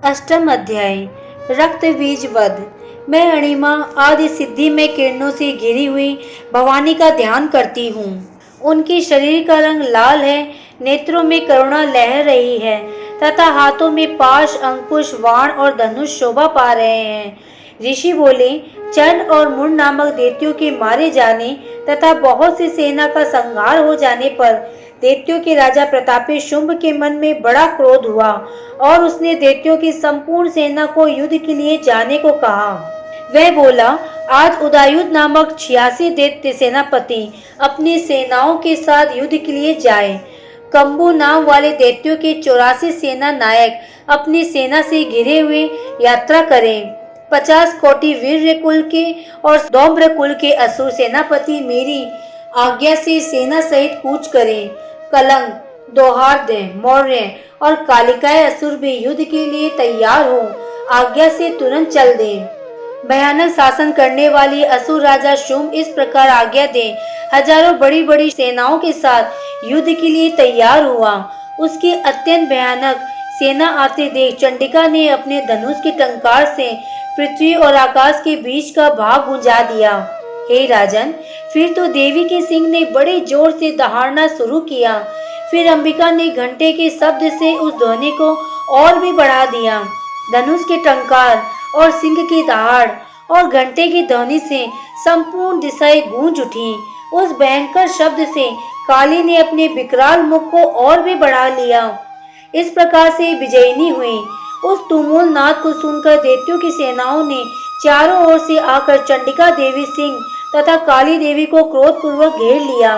अष्टम अध्याय। रक्त बीज वध। मैं अणिमा आदि सिद्धि में किरणों से घिरी हुई भवानी का ध्यान करती हूँ। उनके शरीर का रंग लाल है, नेत्रों में करुणा लहर रही है तथा हाथों में पाश, अंकुश, बाण और धनुष शोभा पा रहे हैं। ऋषि बोले, चंड और मुंड नामक दैत्यों के मारे जाने तथा बहुत सी सेना का संहार हो जाने पर दैत्यों के राजा प्रतापी शुंभ के मन में बड़ा क्रोध हुआ और उसने दैत्यों की संपूर्ण सेना को युद्ध के लिए जाने को कहा। वह बोला, आज उदयुध नामक 86 दैत्य सेनापति अपनी सेनाओं के साथ युद्ध के लिए जाए। कंबू नाम वाले दैत्यों के 84 सेना नायक अपनी सेना से घिरे हुए यात्रा करें। 50 कोटि वीर्य कुल के और दौम्र कुल के असुर सेनापति मेरी आज्ञा से सेना सहित कूच करें। कलंग, दोहार्द, मौर्य और कालिकाय असुर भी युद्ध के लिए तैयार हो आज्ञा से तुरंत चल दें। भयानक शासन करने वाली असुर राजा शुंभ इस प्रकार आज्ञा दे हजारों बड़ी बड़ी सेनाओं के साथ युद्ध के लिए तैयार हुआ। उसकी अत्यंत भयानक सेना आते देख चंडिका ने अपने धनुष के टंकार से पृथ्वी और आकाश के बीच का भाग बुझा दिया। हे राजन, फिर तो देवी के सिंह ने बड़े जोर से दहाड़ना शुरू किया। फिर अंबिका ने घंटे के शब्द से उस ध्वनि को और भी बढ़ा दिया। धनुष के टंकार और सिंह की दहाड़ और घंटे की ध्वनि से संपूर्ण दिशाएं गूंज उठी। उस भयंकर शब्द से काली ने अपने विकराल मुख को और भी बढ़ा लिया। इस प्रकार से विजयिनी हुई। उस तुमुल नाद को सुनकर दैत्यों की सेनाओं ने चारों ओर से आकर चंडिका देवी सिंह तथा काली देवी को क्रोधपूर्वक घेर लिया।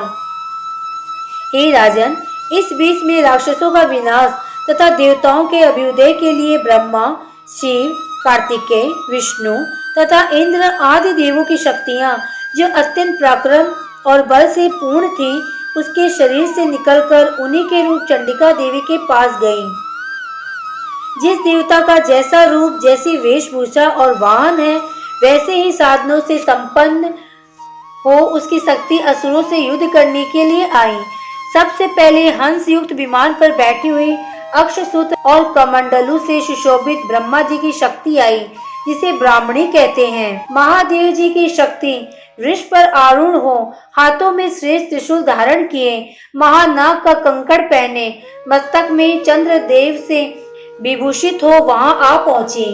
हे राजन, इस बीच में राक्षसों का विनाश तथा देवताओं के अभ्युदय के लिए ब्रह्मा, शिव, कार्तिकेय, विष्णु तथा इंद्र आदि देवों की शक्तियां जो अत्यंत पराक्रम और बल से पूर्ण थी, उसके शरीर से निकलकर उन्हीं के रूप चंडिका देवी के पास गईं। जिस देवता का जैसा रूप, जैसी वेशभूषा और वाहन है, वैसे ही साधनों से संपन्न हो उसकी शक्ति असुरों से युद्ध करने के लिए आई। सबसे पहले हंस युक्त विमान पर बैठी हुई अक्षसूत्र और कमंडलू से सुशोभित ब्रह्मा जी की शक्ति आई, जिसे ब्राह्मणी कहते हैं। महादेव जी की शक्ति वृष पर आरूढ़ हो, हाथों में श्रेष्ठ त्रिशूल धारण किए, महानाग का कंकड़ पहने, मस्तक में चंद्रदेव से विभूषित हो वहां आ पहुंची।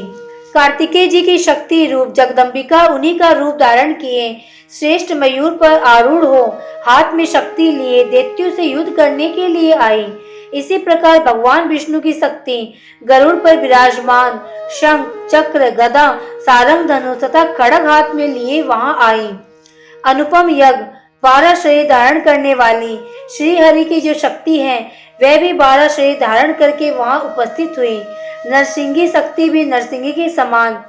कार्तिकेय जी की शक्ति रूप जगदम्बिका उन्हीं का रूप धारण किए श्रेष्ठ मयूर पर आरूढ़ हो, हाथ में शक्ति लिए दैत्यों से युद्ध करने के लिए आई। इसी प्रकार भगवान विष्णु की शक्ति गरुड़ पर विराजमान शंख, चक्र, गदा, सारंग, धनुष तथा खड्ग हाथ में लिए वहां आई। अनुपम यज्ञ 12 शरीर धारण करने वाली श्री हरि की जो शक्ति है, वह भी 12 शरीर धारण करके वहां उपस्थित हुई। नरसिंगी शक्ति भी नरसिंगी के समान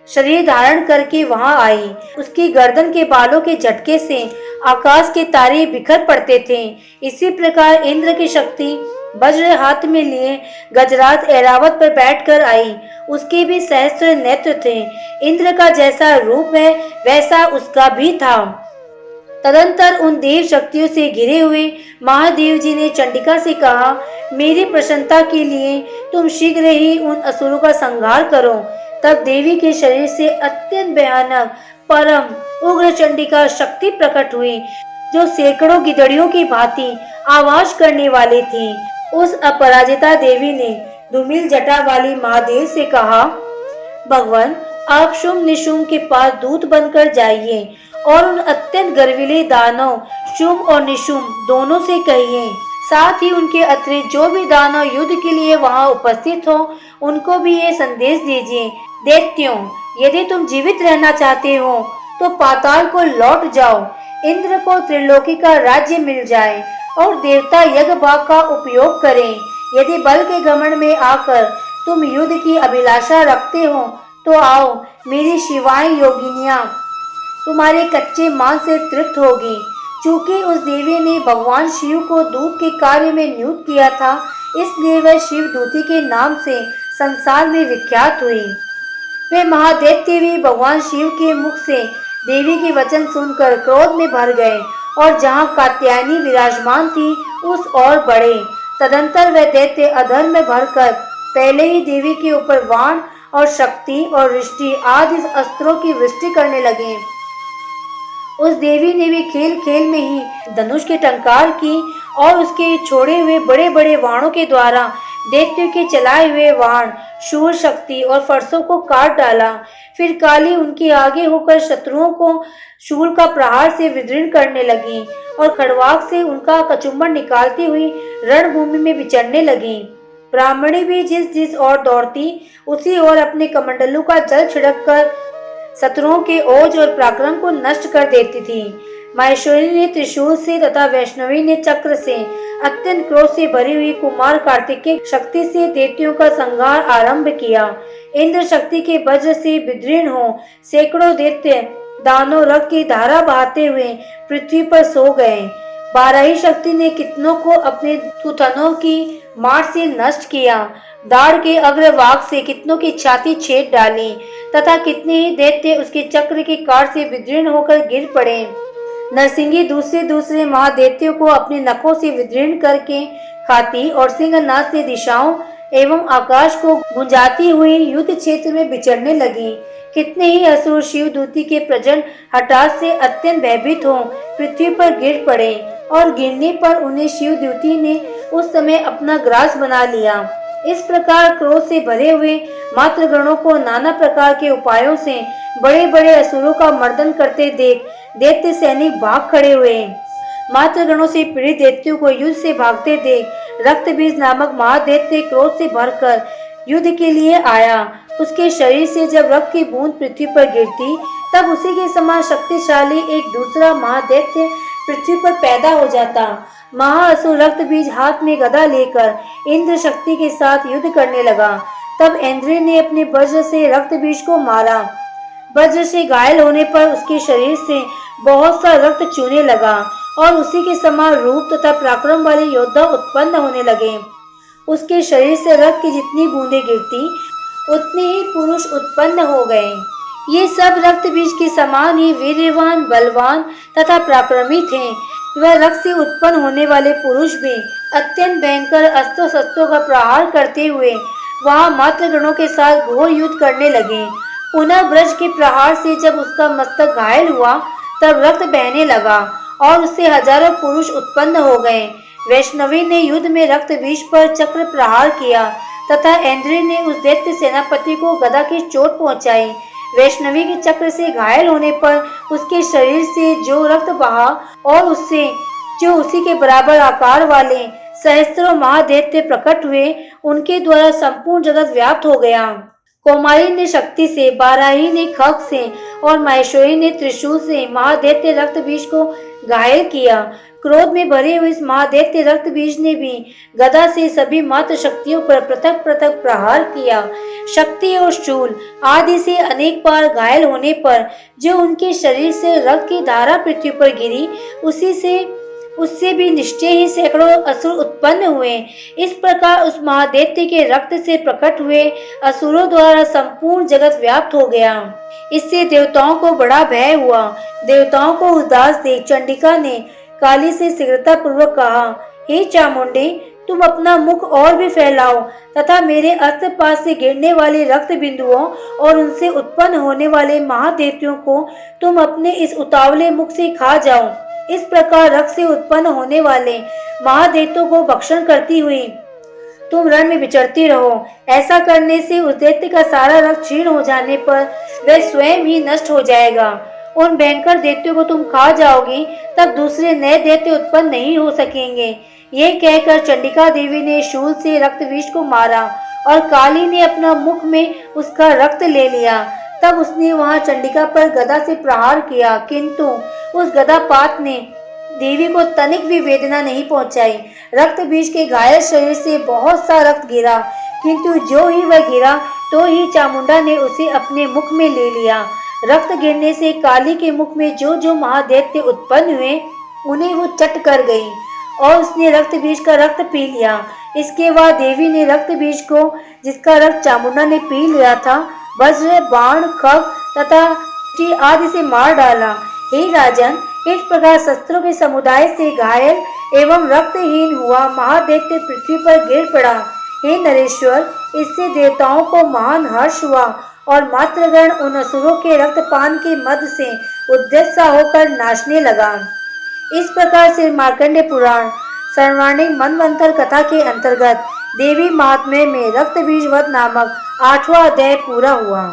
शरीर धारण करके वहां आई। उसकी गर्दन के बालों के झटके से आकाश के तारे बिखर पड़ते थे। इसी प्रकार इंद्र की शक्ति वज्र हाथ में लिए गजराज ऐरावत पर बैठकर आई। उसके भी सहस्त्र नेत्र थे। इंद्र का जैसा रूप है, वैसा उसका भी था। तदंतर उन देव शक्तियों से घिरे हुए महादेव जी ने चंडिका से कहा, मेरी प्रसन्नता के लिए तुम शीघ्र ही उन असुरों का संहार करो। तब देवी के शरीर से अत्यंत भयानक परम उग्र चंडिका शक्ति प्रकट हुई, जो सैकड़ों गिदड़ियों की भांति आवाज करने वाली थी। उस अपराजिता देवी ने धूमिल जटा वाली महादेव से कहा, भगवान, आप शुंभ निशुंभ के पास दूत बनकर जाइए और उन अत्यंत गर्विले दानव शुंभ और निशुंभ दोनों से कहिए, साथ ही उनके अतिरिक्त जो भी दानव युद्ध के लिए वहां उपस्थित हो, उनको भी ये संदेश दीजिए, दैत्यों, यदि तुम जीवित रहना चाहते हो तो पाताल को लौट जाओ। इंद्र को त्रिलोकी का राज्य मिल जाए और देवता यज्ञ भाग का उपयोग करें। यदि बल के घमंड में आकर तुम युद्ध की अभिलाषा रखते हो तो आओ, मेरी शिवाएं योगिनियां तुम्हारे कच्चे मांस से तृप्त होगी। चूंकि उस देवी ने भगवान शिव को दूत के कार्य में नियुक्त किया था, इसलिए वह शिव दूती के नाम से संसार में विख्यात हुई। वे महादैत्य भी भगवान शिव के मुख से देवी के वचन सुनकर क्रोध में भर गए और जहाँ कात्यायनी विराजमान थी, उस ओर बढ़े। तदंतर वह दैत्य अधर्म में भरकर पहले ही देवी के ऊपर वाण और शक्ति और वृष्टि आदि अस्त्रों की वृष्टि करने लगे। उस देवी ने भी खेल खेल में ही धनुष के टंकार की और उसके छोड़े हुए बड़े बड़े वाणों के द्वारा दैत्यों के चलाए हुए वाण, शूर शक्ति और फरसों को काट डाला। फिर काली उनके आगे होकर शत्रुओं को शूल का प्रहार से विदीर्ण करने लगी और खड़वाक से उनका कचुम्बन निकालती हुई रणभूमि में विचरने लगी। ब्राह्मणी भी जिस जिस ओर दौड़ती उसी ओर अपने कमंडलों का जल छिड़क कर शत्रुओं के ओज और पराक्रम को नष्ट कर देती थी। माहेश्वरी ने त्रिशूल से तथा वैष्णवी ने चक्र से अत्यंत क्रोध से भरी हुई कुमार कार्तिकेय शक्ति से दैत्यों का संहार आरंभ किया। इंद्र शक्ति के वज्र से विदीर्ण हो सैकड़ों दैत्य दानों रक्त की धारा बहाते हुए पृथ्वी पर सो गए। बाराही शक्ति ने कितनों को अपने थुथनों की मार से नष्ट किया। दाढ़ के अग्रभाग से कितनों की छाती छेद डाली तथा कितने ही दैत्य उसके चक्र की काट से विदीर्ण होकर गिर पड़े। नरसिंगी दूसरे दूसरे महादैत्यों को अपने नखों से विदीर्ण करके खाती और सिंहनाद से दिशाओं एवं आकाश को गुंजाती हुई युद्ध क्षेत्र में विचरने लगी। कितने ही असुर शिव दूती के प्रचंड हठात से अत्यंत भयभीत हो पृथ्वी पर गिर पड़े और गिरने पर उन्हें शिव द्यूति ने उस समय अपना ग्रास बना लिया। इस प्रकार क्रोध से भरे हुए मातृगणों को नाना प्रकार के उपायों से बड़े बड़े असुरों का मर्दन करते देख दैत्य सैनिक भाग खड़े हुए। मातृगणों से पीड़ित दैत्यों को युद्ध से भागते देख रक्तबीज नामक महादैत्य क्रोध से भरकर युद्ध के लिए आया। उसके शरीर से जब रक्त की बूंद पृथ्वी पर गिरती तब उसी के समान शक्तिशाली एक दूसरा महादैत्य पृथ्वी पर पैदा हो जाता। महाअसुर रक्तबीज हाथ में गदा लेकर इंद्र शक्ति के साथ युद्ध करने लगा। तब इंद्र ने अपने वज्र से रक्तबीज को मारा। वज्र से घायल होने पर उसके शरीर से बहुत सा रक्त चूने लगा और उसी के समान रूप तथा पराक्रम वाले योद्धा उत्पन्न होने लगे। उसके शरीर से रक्त की जितनी बूंदें गिरती उतने ही पुरुष उत्पन्न हो गए। ये सब रक्तबीज के समान ही वीर्यवान, बलवान तथा पराक्रमी थे। वह रक्त से उत्पन्न होने वाले पुरुष भी अत्यंत भयंकर अस्त्र शस्त्रों का प्रहार करते हुए वहां मातृगणों के साथ घोर युद्ध करने लगे। पुनः ब्रज के प्रहार से जब उसका मस्तक घायल हुआ तब रक्त बहने लगा और उससे हजारों पुरुष उत्पन्न हो गए। वैष्णवी ने युद्ध में रक्तबीज पर चक्र प्रहार किया तथा इंद्र ने उस दैत्य सेनापति को गदा की चोट पहुंचाई। वैष्णवी के चक्र से घायल होने पर उसके शरीर से जो रक्त बहा और उससे जो उसी के बराबर आकार वाले सहस्त्रों महादैत्य प्रकट हुए, उनके द्वारा संपूर्ण जगत व्याप्त हो गया। कौमारी ने शक्ति से, बाराही ने खग से और माहेश्वरी ने त्रिशूल से महादैत्य रक्तबीज को घायल किया। क्रोध में भरे हुए इस महादैत्य रक्तबीज ने भी गदा से सभी मात्र शक्तियों पर पृथक पृथक प्रहार किया। शक्ति और शूल आदि से अनेक बार घायल होने पर जो उनके शरीर से रक्त की धारा पृथ्वी पर गिरी, उससे भी निश्चय ही सैकड़ों असुर उत्पन्न हुए। इस प्रकार उस महादैत्य के रक्त से प्रकट हुए असुरों द्वारा संपूर्ण जगत व्याप्त हो गया। इससे देवताओं को बड़ा भय हुआ। देवताओं को उदास देख चंडिका ने काली से शीघ्रता पूर्वक कहा, हे चामुंडे, तुम अपना मुख और भी फैलाओ तथा मेरे अस्त्रपात से गिरने वाले रक्त बिंदुओं और उनसे उत्पन्न होने वाले महादैत्यों को तुम अपने इस उतावले मुख से खा जाओ। इस प्रकार रक्त से उत्पन्न होने वाले महादैत्यों को भक्षण करती हुई तुम रण में विचरती रहो। ऐसा करने से उस दैत्य का सारा रक्त क्षीण हो जाने पर वह स्वयं ही नष्ट हो जाएगा। उन भयंकर दैत्यों को तुम खा जाओगी, तब दूसरे नए दैत्य उत्पन्न नहीं हो सकेंगे। ये कहकर चंडिका देवी ने शूल से रक्तबीज को मारा और काली ने अपना मुख में उसका रक्त ले लिया। तब उसने वहां चंडिका पर गदा से प्रहार किया, किंतु उस गदापात ने देवी को तनिक भी वेदना नहीं पहुंचाई। रक्तबीज के घायल शरीर से बहुत सा रक्त गिरा, किंतु जो ही वह गिरा तो ही चामुंडा ने उसे अपने मुख में ले लिया। रक्त गिरने से काली के मुख में जो जो महादैत्य उत्पन्न हुए उन्हें वो चट कर गई और उसने रक्तबीज का रक्त पी लिया। इसके बाद देवी ने रक्तबीज को, जिसका रक्त चामुंडा ने पी लिया था, वज्र, बाण, खग तथा टी आदि से मार डाला। हे राजन, इस प्रकार शस्त्रों के समुदाय से घायल एवं रक्तहीन हुआ महादैत्य पृथ्वी पर गिर पड़ा। हे नरेश्वर, इससे देवताओं को महान हर्ष हुआ और मातृगण उन असुरों के रक्तपान के मद से उद्यत सा होकर नाचने लगा। इस प्रकार से मार्कंडेय पुराण सर्वाणिक मनवंतर कथा के अंतर्गत देवी महात्म्य में रक्त बीज वध नामक 8वां अध्याय पूरा हुआ।